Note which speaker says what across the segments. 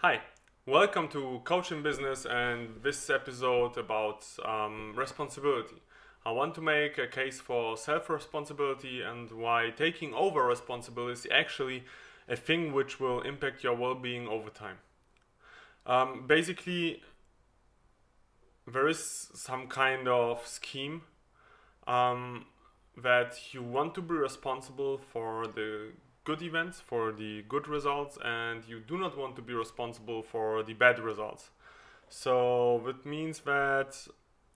Speaker 1: Hi, welcome to Coaching Business and this episode about responsibility. I want to make a case for self-responsibility and why taking over responsibility is actually a thing which will impact your well-being over time. Basically, there is some kind of scheme um, that you want to be responsible for the good events, for the good results, and you do not want to be responsible for the bad results. So that means that,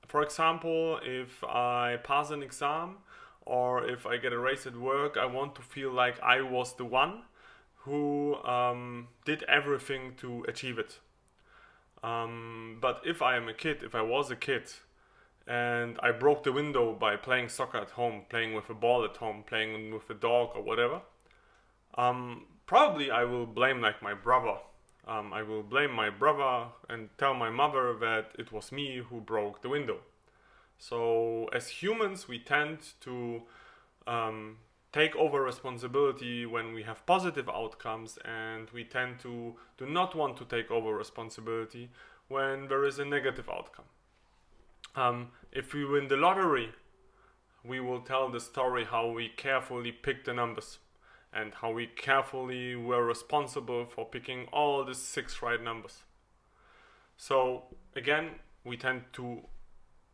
Speaker 1: for example, if I pass an exam or if I get a raise at work, I want to feel like I was the one who did everything to achieve it. But if I am a kid, if I was a kid, and I broke the window by playing soccer at home, playing with a ball at home, playing with a dog or whatever, probably I will blame like my brother. I will blame my brother and tell my mother that it was me who broke the window. So as humans, we tend to take over responsibility when we have positive outcomes, and we tend to do not want to take over responsibility when there is a negative outcome. If we win the lottery, we will tell the story how we carefully picked the numbers and how we carefully were responsible for picking all the 6 right numbers. So again, we tend to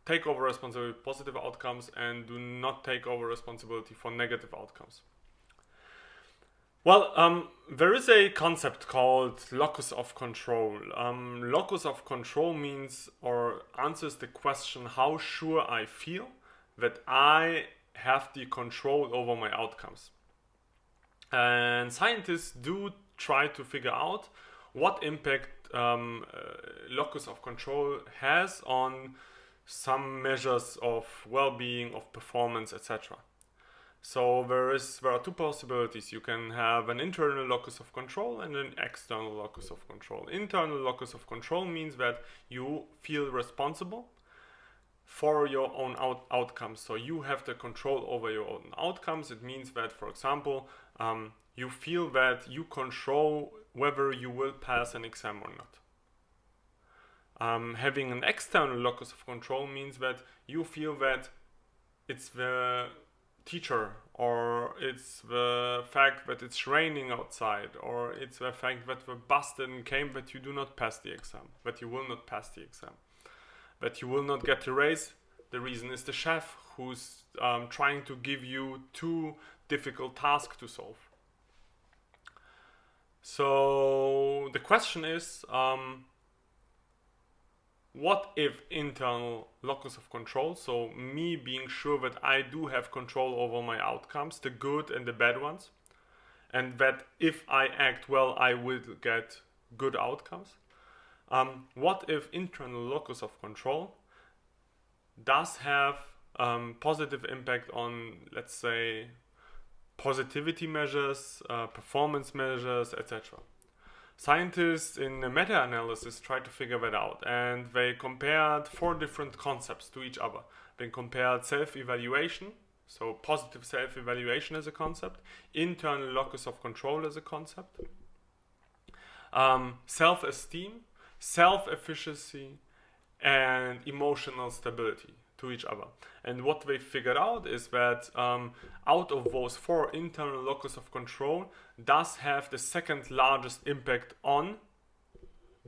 Speaker 1: take over responsibility for positive outcomes and do not take over responsibility for negative outcomes. Well, there is a concept called locus of control. Locus of control means or answers the question how sure I feel that I have the control over my outcomes. And scientists do try to figure out what impact locus of control has on some measures of well-being, of performance, etc. So there are two possibilities. You can have an internal locus of control and an external locus of control. Internal locus of control means that you feel responsible for your own outcomes. So you have the control over your own outcomes. It means that, for example, you feel that you control whether you will pass an exam or not. Having an external locus of control means that you feel that it's the teacher, or it's the fact that it's raining outside, or it's the fact that the bus didn't came, that you do not pass the exam, that you will not pass the exam, that you will not get the raise. The reason is the chef who's trying to give you too difficult tasks to solve. So the question is, what if internal locus of control, so me being sure that I do have control over my outcomes, the good and the bad ones, and that if I act well, I will get good outcomes. What if internal locus of control does have positive impact on, let's say, positivity measures, performance measures, etc. Scientists in a meta-analysis tried to figure that out, and they compared 4 different concepts to each other. They compared self-evaluation, so positive self-evaluation as a concept, internal locus of control as a concept, self-esteem, self-efficacy, and emotional stability to each other. And what they figured out is that out of those 4, internal locus of control does have the second largest impact on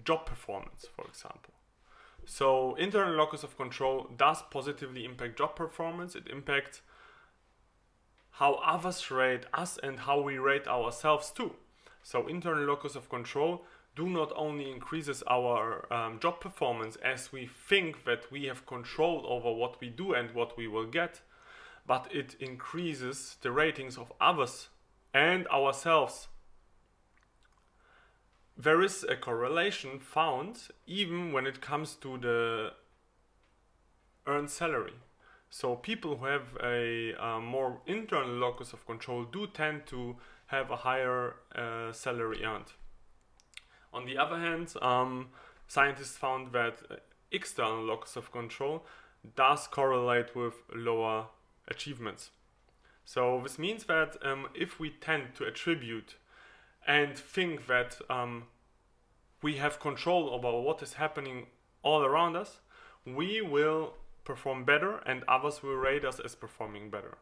Speaker 1: job performance, for example. So internal locus of control does positively impact job performance. It impacts how others rate us and how we rate ourselves too. So internal locus of control do not only increases our job performance, as we think that we have control over what we do and what we will get, but it increases the ratings of others and ourselves. There is a correlation found even when it comes to the earned salary. So people who have a more internal locus of control do tend to have a higher salary earned. On the other hand, scientists found that external locus of control does correlate with lower achievements. So this means that if we tend to attribute and think that we have control over what is happening all around us, we will perform better and others will rate us as performing better.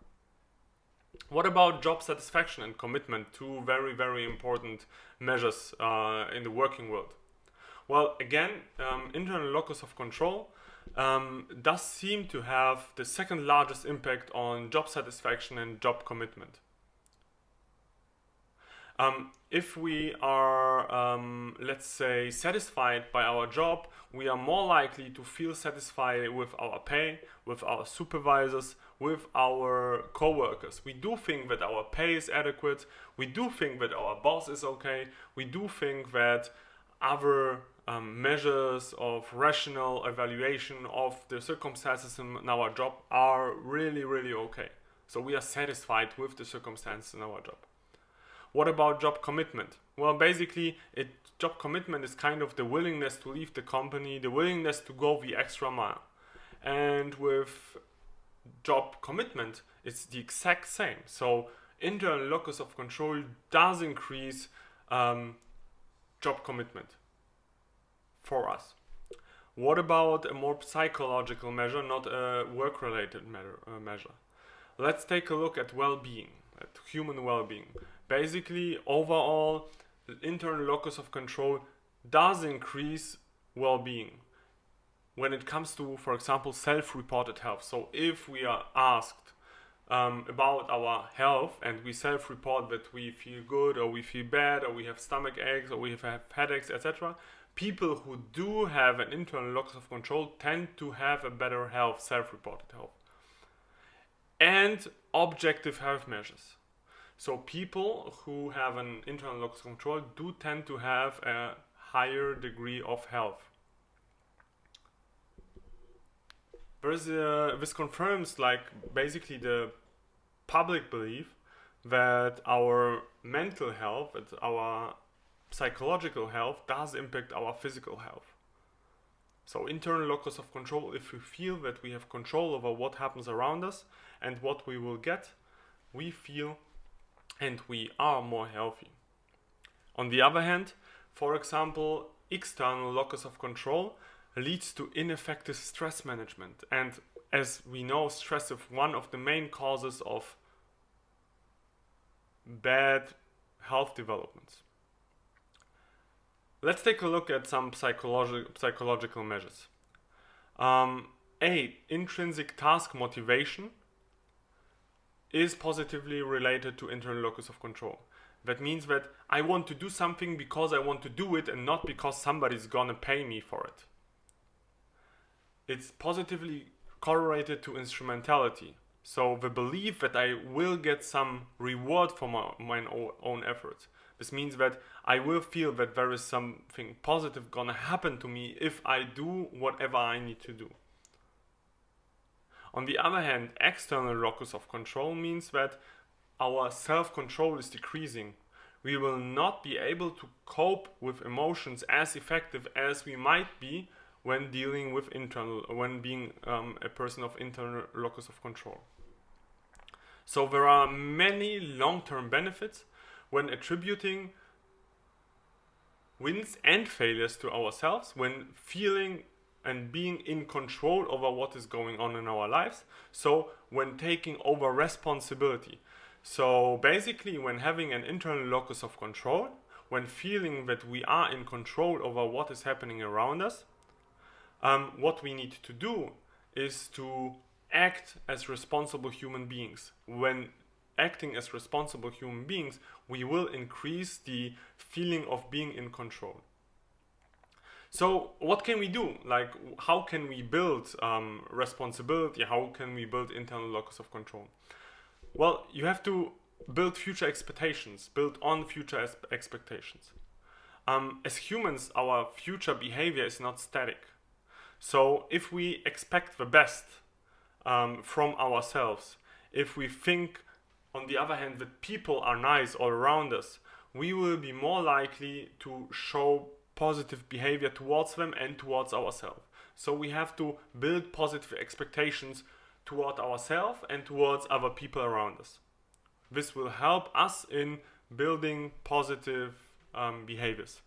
Speaker 1: What about job satisfaction and commitment? Two very, very important measures in the working world. Well, again, internal locus of control does seem to have the second largest impact on job satisfaction and job commitment. If we are, let's say, satisfied by our job, we are more likely to feel satisfied with our pay, with our supervisors, with our co-workers. We do think that our pay is adequate. We do think that our boss is okay. We do think that other measures of rational evaluation of the circumstances in our job are really, really okay. So we are satisfied with the circumstances in our job. What about job commitment? Well, basically, job commitment is kind of the willingness to leave the company, the willingness to go the extra mile. And with job commitment, it's the exact same. So internal locus of control does increase job commitment for us. What about a more psychological measure, not a work-related measure? Let's take a look at well-being, at human well-being. Basically, overall, the internal locus of control does increase well-being when it comes to, for example, self-reported health. So if we are asked about our health and we self-report that we feel good or we feel bad or we have stomach aches or we have headaches, etc., people who do have an internal locus of control tend to have a better health, self-reported health. And objective health measures. So people who have an internal locus of control do tend to have a higher degree of health. This confirms basically the public belief that our mental health, that our psychological health does impact our physical health. So internal locus of control, if we feel that we have control over what happens around us and what we will get, we feel and we are more healthy. On the other hand, for example, external locus of control leads to ineffective stress management. And as we know, stress is one of the main causes of bad health developments. Let's take a look at some psychological measures. Intrinsic task motivation is positively related to internal locus of control. That means that I want to do something because I want to do it and not because somebody's gonna pay me for it. It's positively correlated to instrumentality. So the belief that I will get some reward for my own efforts. This means that I will feel that there is something positive gonna happen to me if I do whatever I need to do. On the other hand, external locus of control means that our self-control is decreasing. We will not be able to cope with emotions as effective as we might be when dealing with when being a person of internal locus of control. So there are many long-term benefits when attributing wins and failures to ourselves, when feeling and being in control over what is going on in our lives. So when taking over responsibility. So basically when having an internal locus of control, when feeling that we are in control over what is happening around us, what we need to do is to act as responsible human beings. When acting as responsible human beings, we will increase the feeling of being in control. So what can we do? Like, how can we build responsibility? How can we build internal locus of control? Well, you have to build future expectations, build on future expectations. As humans, our future behavior is not static. So if we expect the best from ourselves, if we think, on the other hand, that people are nice all around us, we will be more likely to show positive behavior towards them and towards ourselves. So we have to build positive expectations toward ourselves and towards other people around us. This will help us in building positive behaviors.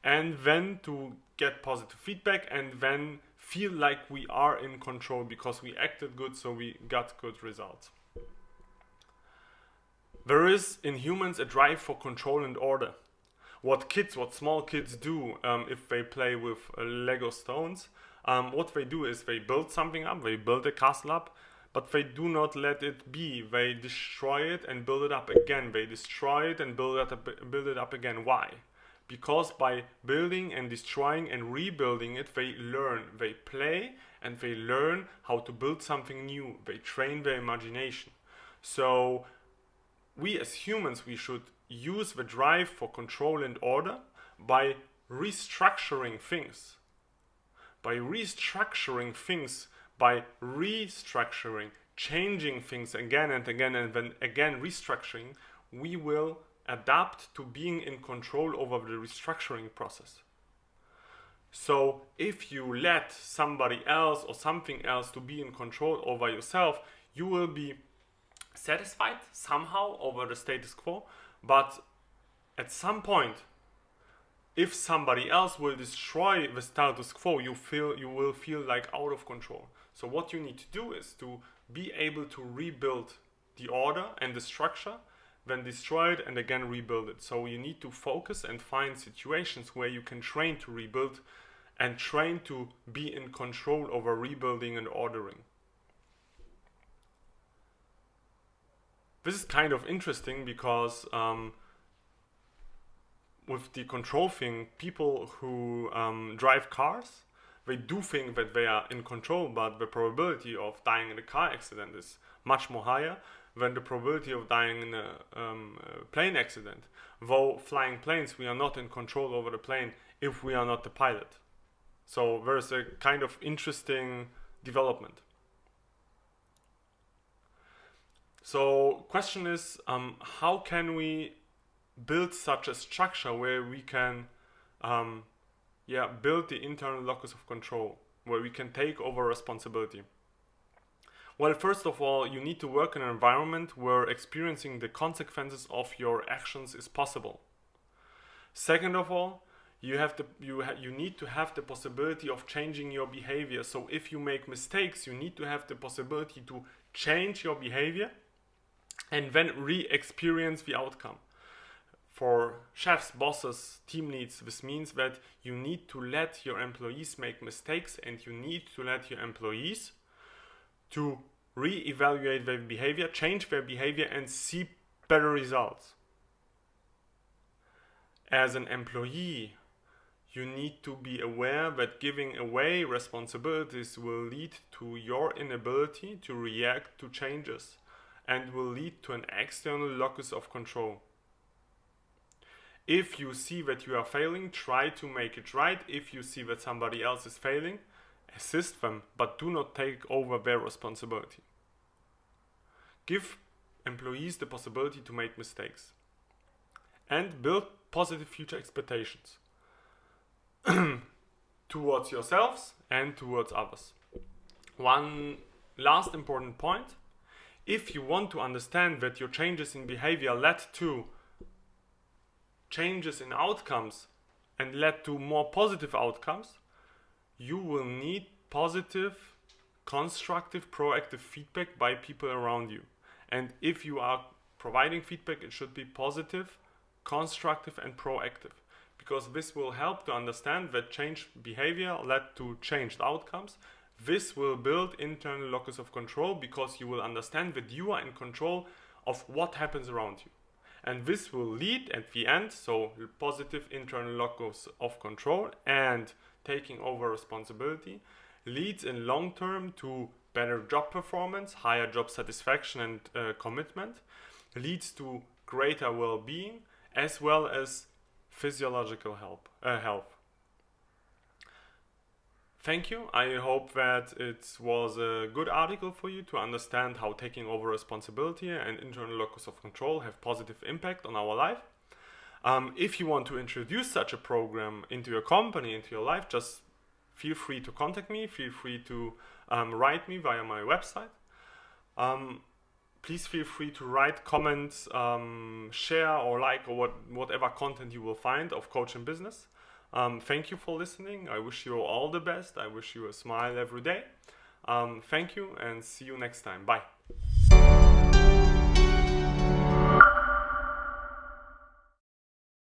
Speaker 1: and then to get positive feedback, and then feel like we are in control because we acted good, so we got good results. There is in humans a drive for control and order. What small kids do if they play with Lego stones, what they do is they build something up, they build a castle up, but they do not let it be. They destroy it and build it up again. They destroy it and build it up again. Why? Because by building and destroying and rebuilding it, they learn. They play and they learn how to build something new. They train their imagination. So we as humans, we should use the drive for control and order by restructuring things. By restructuring, changing things again and again, and then again restructuring, we will adapt to being in control over the restructuring process. So if you let somebody else or something else to be in control over yourself, you will be satisfied somehow over the status quo, but at some point, if somebody else will destroy the status quo, you will feel like out of control. So what you need to do is to be able to rebuild the order and the structure, then destroy it and again rebuild it. So you need to focus and find situations where you can train to rebuild and train to be in control over rebuilding and ordering. This is kind of interesting because with the control thing, people who drive cars, they do think that they are in control, but the probability of dying in a car accident is much more higher than the probability of dying in a plane accident. Though flying planes, we are not in control over the plane if we are not the pilot. So there's a kind of interesting development. So question is, how can we build such a structure where we can build the internal locus of control, where we can take over responsibility? Well, first of all, you need to work in an environment where experiencing the consequences of your actions is possible. Second of all, you need to have the possibility of changing your behavior. So if you make mistakes, you need to have the possibility to change your behavior and then re-experience the outcome. For chefs, bosses, team leads, this means that you need to let your employees make mistakes, and you need to let your employees to re-evaluate their behavior, change their behavior, and see better results. As an employee, you need to be aware that giving away responsibilities will lead to your inability to react to changes and will lead to an external locus of control. If you see that you are failing, try to make it right. If you see that somebody else is failing, assist them, but do not take over their responsibility. Give employees the possibility to make mistakes. And build positive future expectations towards yourselves and towards others. One last important point: if you want to understand that your changes in behavior led to changes in outcomes and led to more positive outcomes, you will need positive, constructive, proactive feedback by people around you. And if you are providing feedback, it should be positive, constructive, and proactive, because this will help to understand that changed behavior led to changed outcomes. This will build internal locus of control, because you will understand that you are in control of what happens around you. And this will lead at the end, so positive internal locus of control and taking over responsibility leads in long term to better job performance, higher job satisfaction and commitment, leads to greater well-being as well as physiological health. Thank you. I hope that it was a good article for you to understand how taking over responsibility and internal locus of control have positive impact on our life. If you want to introduce such a program into your company, into your life, just feel free to contact me. Feel free to write me via my website. Please feel free to write comments, share or like or whatever content you will find of Coach in Business. Thank you for listening. I wish you all the best. I wish you a smile every day. Thank you and see you next time. Bye.